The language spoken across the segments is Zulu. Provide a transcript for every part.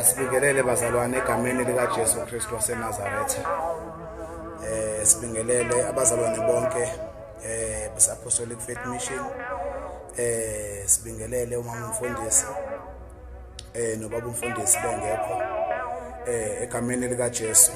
Sibingelele bazalwane egameni likaJesu Kristu waseNazaretha. Sibingelele abazalwane bonke bese-Apostolic Faith Mission. Sibingelele umama umfundisi nobaba umfundisi bengekho egameni likaJesu.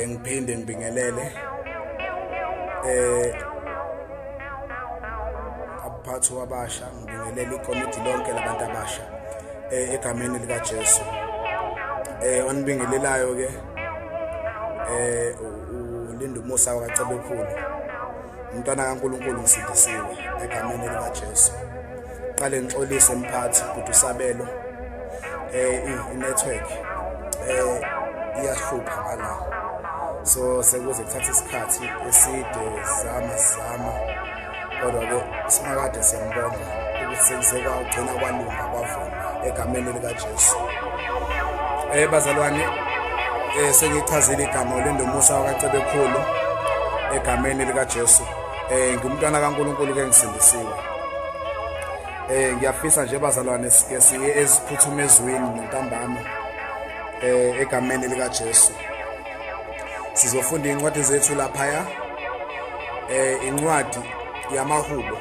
Ngiphinde ngibingelele abaphathi abasha, ngibingelele ikomiti lonke labantu abasha egameni likaJesu. Wanibingelelayo ke uLinda Musa wakacebe umntwana kaNkulunkulu ngisindisiwe egameni likaJesu. Qale ngixolise mphathi ukuthi usabelo i-network iyahlupha ngala, so sekuze kuthatha isikhathi eside zama kodwa ke simakade siyambonga ukuthi sekuzeka ugcina kwalunga kwavuma egameni likaJesu. Bazalwane, sengichazile igama uLinda Musa wakacebe egameni likaJesu. Ngumntwana kaNkulunkulu ke ngisindisiwe. Ngiyafisa nje bazalwane sike siye eziphuthume ezweni ntambama egameni likaJesu. Sizofunda incwadi zethu lapha incwadi yamaHubo.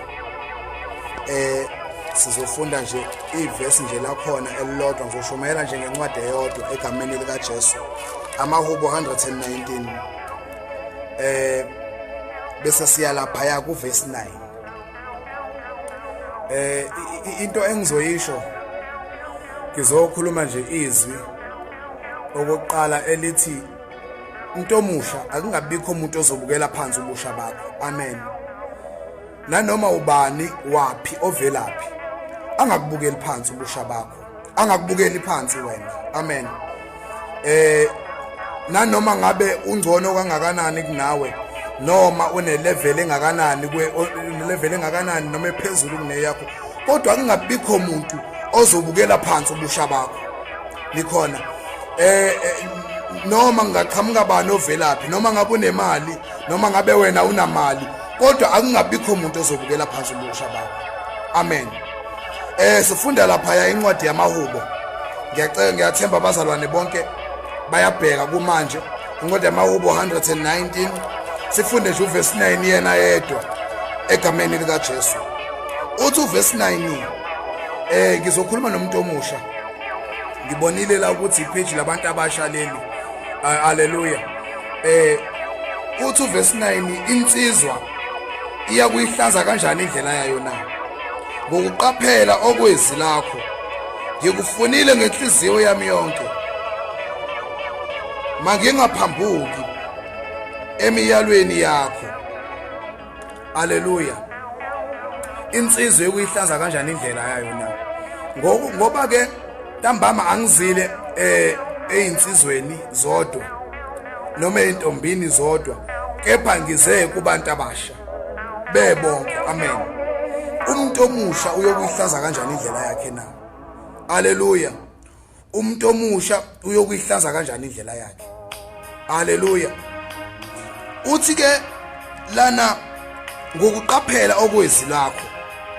Sizofunda nje ivesi nje lakhona elilodwa, ngizoshumayela nje ngencwadi eyodwa egameni likaJesu. AmaHubo 119 bese siya lapha ku verse 9. Into engizoyisho ngizokhuluma nje izwi okokuqala elithi into omusha akungabikho umuntu ozobukela phansi ubusha bakho. Amen. Nanoma ubani wapi ovelaphi angakubukeli phansi ubusha bakho, angakubukeli phansi wena. Amen. Nanoma ngabe ungcono kangakanani kunawe, noma une-level engakanani level engakanani noma ephezulu kuneyakho, kodwa akungabikho umuntu ozobukela phansi ubusha bakho. Likhona noma ngaqhamuka bani ovelaphi, noma ngabe unemali noma ngabe wena unamali, kodwa akungabikho umuntu ozobukela phansi ubusha bakho. Amen. Sifunda lapha incwadi yamaHubo. Ngiyathemba abazalwane bonke bayabheka kumanje incwadi yamaHubo 119. Sifunde nje uverse 9 yena yedwa egameni likaJesu. Uthi uverse 9, ngizokhuluma nomuntu omusha. Ngibonile la ukuthi ipage labantu abasha leli. Haleluya. Uthi uverse 9, insizwa iyakuyihlanza kanjani indlela yayo na? Ngokuqaphela okwezi lakho ngikufunile ngenhliziyo yami yonke, mangingaphambuki emiyalweni yakho. Haleluya. Insizwe ukuyihlanza kanjani indlela yayo na? Ngoba ke ntambama angizile einsizweni zodwa noma eintombini zodwa, kepha ngize kubantu abasha bebonke. Amen. Umuntu omusha uyokuyihlanza kanjani indlela yakhe na? Haleluya. Umuntu omusha uyokuyihlanza kanjani indlela yakhe? Haleluya. Uthi ke lana ngokuqaphela okwezi lakho.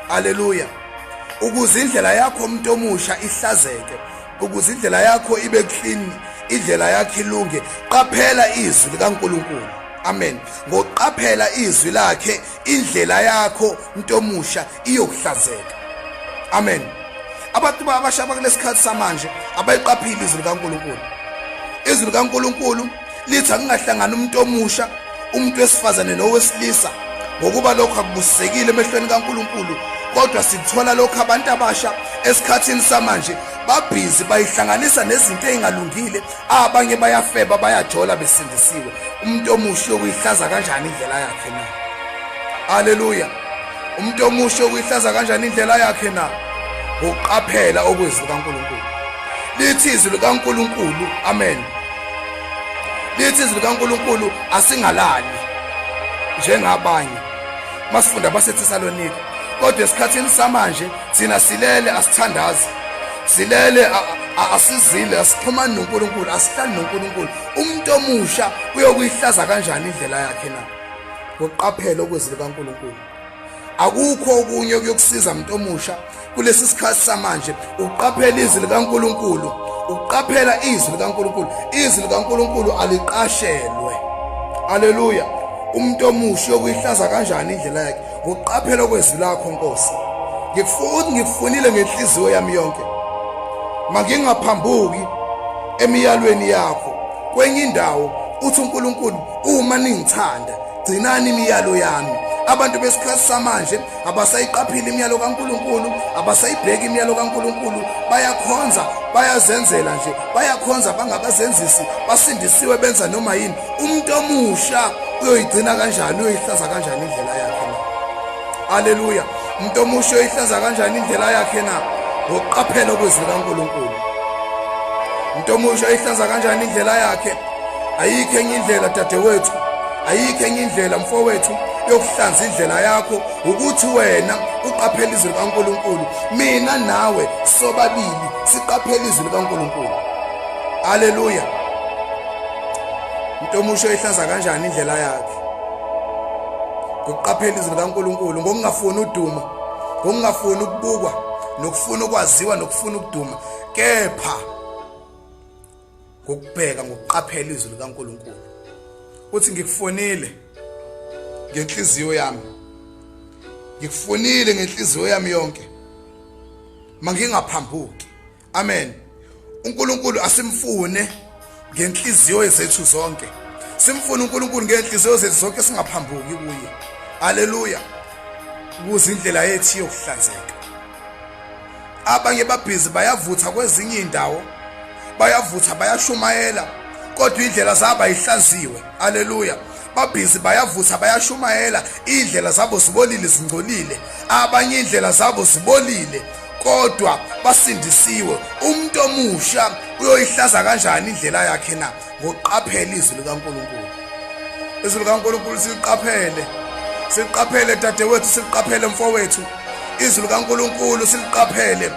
Haleluya. Ukuze indlela yakho umuntu omusha ihlazeke, ukuze indlela yakho ibe clean, indlela yakhe ilunge, qaphela izwi likaNkulunkulu. Amen. Ngoqaphela izwi lakhe indlela yakho umuntu omusha iyokuhlazeka. Amen. Abantu abasha bakulesikhathi samanje abayiqaphile izwi likaNkulunkulu. Izwi likaNkulunkulu lithi akungahlangana umuntu omusha, umuntu wesifazane nowesilisa, ngokuba lokho akubusekile emehlweni kaNkulunkulu. Kodwa sithola lokho abantu abasha esikhathini samanje babhizi bayihlanganisa nezinto ezingalungile, abanye bayafeba bayajola besindisiwe. Umuntu omusha ukuyihlanza kanjani indlela yakhe na? Haleluya. Umuntu omusha ukuyihlanza kanjani indlela yakhe na? Ngokuqaphela okwezwi likaNkulunkulu. Lithi izwi likaNkulunkulu. Amen. Lithi izwi likaNkulunkulu asingalali njengabanye masifunda baseThesalonika, kodwa esikhathini samanje thina silele asithandazi, silele asizile, asixhumani noNkulunkulu, asihlali noNkulunkulu. Umuntu omusha uyokuyihlaza kanjani indlela yakhe na? Ngokuqaphela okwezwi likaNkulunkulu. akukho okunye okuyokusiza umuntu omusha kulesi sikhathi samanje. Uqaphela izwi likaNkulunkulu, uqaphela izwi likaNkulunkulu. Izwi likaNkulunkulu aliqashelwe. Haleluya. Umuntu omusha uyokuyihlaza kanjani indlela yakhe? Ngokuqaphela kwezwi lakho Nkosi. Ngikufunile ngenhliziyo yami yonke, mangingaphambuki emiyalweni yakho. Kwenye indawo uthi uNkulunkulu, uma ningithanda gcinani imiyalo yami. Abantu besikhathi samanje abasayiqaphile imiyalo kaNkulunkulu, abasayibheka imiyalo kaNkulunkulu, bayakhonza, bayazenzela nje, bayakhonza bangabazenzisi, basindisiwe benza noma yini. Umuntu omusha uyoyigcina kanjani, uyoyihlaza kanjani indlela yakhe na? Haleluya. Umuntu omusha uyoyihlaza kanjani indlela yakhe na? Ngokuqaphela kwezwi likaNkulunkulu. Umuntu omusha uyoyihlaza kanjani indlela yakhe? Ayikho enye indlela dadewethu, ayikho enye indlela mfowethu yokuhlanza indlela yakho ukuthi wena uqaphele izwi likaNkulunkulu. Mina nawe sobabili siqaphele izwi likaNkulunkulu. Haleluya. Umuntu omusha uyoyihlaza kanjani indlela yakhe? Ngokuqaphela izwi likaNkulunkulu, ngokungafuni uduma, ngokungafuni ukubukwa, nokufuna ukwaziwa, nokufuna ukuduma, kepha ngokubheka, ngokuqaphela izwi likaNkulunkulu. Uthi ngikufonile ngenhliziyo yami, ngikufonile ngenhliziyo yami yonke, mangingaphambuki. Amen. uNkulunkulu asimfune ngenhliziyo zethu zonke, simfune uNkulunkulu ngenhliziyo zethu zonke, singaphambuki kuye. Haleluya. Ukuze indlela yethu yokuhlanzeka. Abanye babhizi bayavutha kwezinye indawo, bayavutha bayashumayela, kodwa indlela zabo ayihlanziwe. Haleluya. Babhizi bayavutha bayashumayela, indlela zabo zibolile, zingcolile. Abanye indlela zabo zibolile, kodwa basindisiwe. Umuntu omusha uyoyihlaza kanjani indlela yakhe na? Ngokuqaphela izwi likaNkulunkulu. Izwi likaNkulunkulu siliqaphele, siliqaphele dadewethu, siliqaphele mfowethu. Izwi likaNkulunkulu siliqaphele.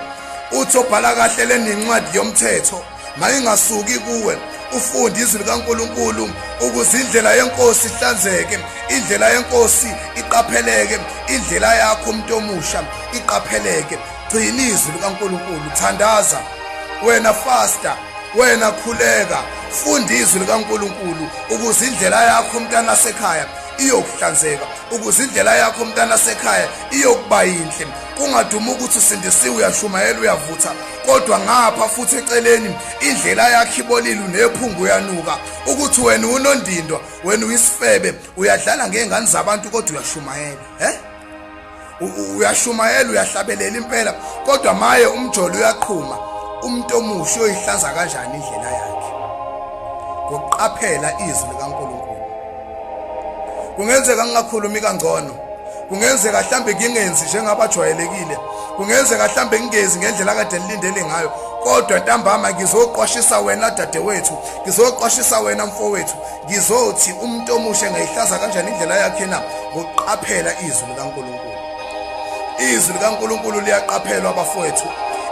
Uthi obhala kahle lencwadi yomthetho mayingasuki kuwe, ufunde izwi likaNkulunkulu ukuze indlela yenkosi ihlanzeke, indlela yenkosi iqapheleke, indlela yakho umuntu omusha iqapheleke. Gcina izwi likaNkulunkulu, thandaza, wena fasta, wena khuleka, funda izwi likaNkulunkulu ukuze indlela yakho umntana sekhaya iyokuhlanzeka, ukuze indlela yakho umntana sekhaya iyokuba yinhle. Kungaduma ukuthi usindisiwe, uyashumayela, uyavutha, kodwa ngapha futhi eceleni indlela yakho ibolile, unephungu uyanuka, ukuthi wena unondindwa, wena uyisifebe, uyadlala ngezingane zabantu kodwa uyashumayela. Uyashumayela, uyahlabelela impela, kodwa maye umjolo uyaqhuma. Umuntu omusha uyoyihlanza kanjani indlela yakhe? Ngokuqaphela izwi likaNkulunkulu. Kungenzeka ngingakhulumi kangcono, kungenzeka mhlambe ngingenzi njengabajwayelekile, kungenzeka mhlambe ngingezi ngendlela kade nilindele ngayo, kodwa ntambama ngizoqwashisa wena dadewethu, ngizoqwashisa wena mfowethu, ngizothi umuntu omusha ngayihlaza kanjani indlela yakhe na? Ngokuqaphela izwi likaNkulunkulu. Izwi likaNkulunkulu liyaqaphelwa abafowethu,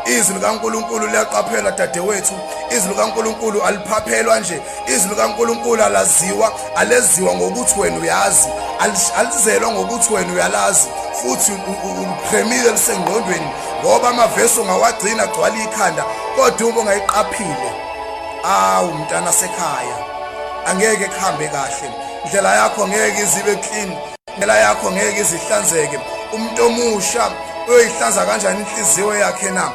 izwi likaNkulunkulu liyaqaphelwa dadewethu. Izwi likaNkulunkulu aliphaphelwa nje, izwi likaNkulunkulu alaziwa, aleziwa ngokuthi wena uyazi, alizelwa ngokuthi wena uyalazi, futhi uliqhemile lisengqondweni, ngoba amavesi ungawagcina agcwala ikhanda, kodwa uma ungayiqaphile, mntana sekhaya, angeke kuhambe kahle. Indlela yakho ngeke izibe clean, indlela yakho ngeke izihlanzeke. Umuntu omusha uyoyihlanza kanjani inhliziyo yakhe na?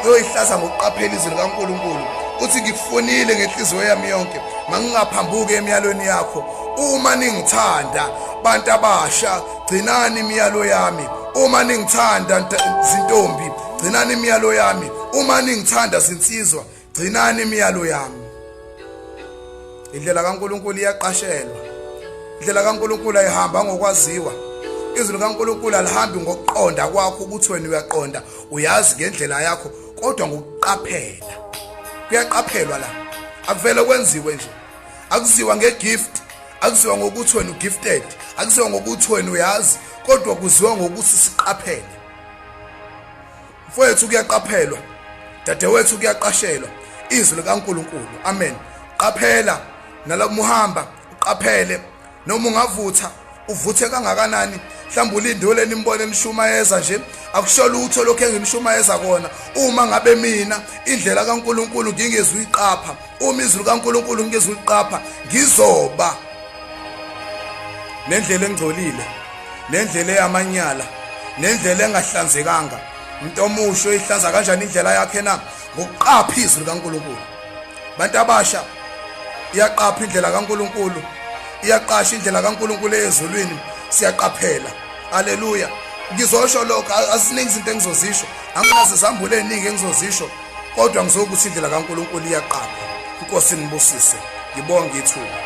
Uyoyihlaza ngokuqaphela izwi likaNkulunkulu. Uthi ngikufonile ngenhliziyo yami yonke, mangingaphambuki emiyalweni yakho. Uma ningithanda bantu abasha, gcinani imiyalo yami. Uma ningithanda zintombi, gcinani imiyalo yami. Uma ningithanda zinsizwa, gcinani imiyalo yami. Indlela kaNkulunkulu iyaqashelwa, indlela kaNkulunkulu ayihamba ngokwaziwa. Izwi likaNkulunkulu alihambi ngokuqonda kwakho ukuthi wena uyaqonda, uyazi ngendlela yakho, kodwa ngokuqaphela. Kuyaqaphelwa la, akuvele kwenziwe nje. Akuziwa ngegift, akuziwa ngokuthi wena ugifted, akuziwa ngokuthi wena uyazi, kodwa kuziwa ngokuthi siqaphele. Mfowethu kuyaqaphelwa, dadewethu kuyaqashelwa izwi likaNkulunkulu. Amen. Qaphela nalabo muhamba uqaphele, noma ungavutha uvuthe kangakanani, mhlawumbe ulindule nimbone nishumayeza nje akusho lutho lokho enginishumayeza kona. Uma ngabe mina indlela kaNkuluNkulu ngingezwe uyiqapha, uma izwi likaNkuluNkulu ngingezwe uyiqapha, ngizoba nendlela engcolile, nendlela eyamanyala, nendlela engahlanzekanga. Umuntu omusha uyihlanza kanjani indlela yakhe na? Ngokuqapha izwi likaNkuluNkulu. Bantu abasha, iyaqapha indlela kaNkuluNkulu, iyaqasha indlela kaNkuluNkulu ezulwini, siyaqaphela. Haleluya. Ngizosho lokho, asiningi izinto engizozisho, anginazo izambulo eziningi engizozisho, kodwa ngizokuthi indlela kaNkuluNkulu iyaqapha. Inkosi nibusise. Ngibonga ithuba.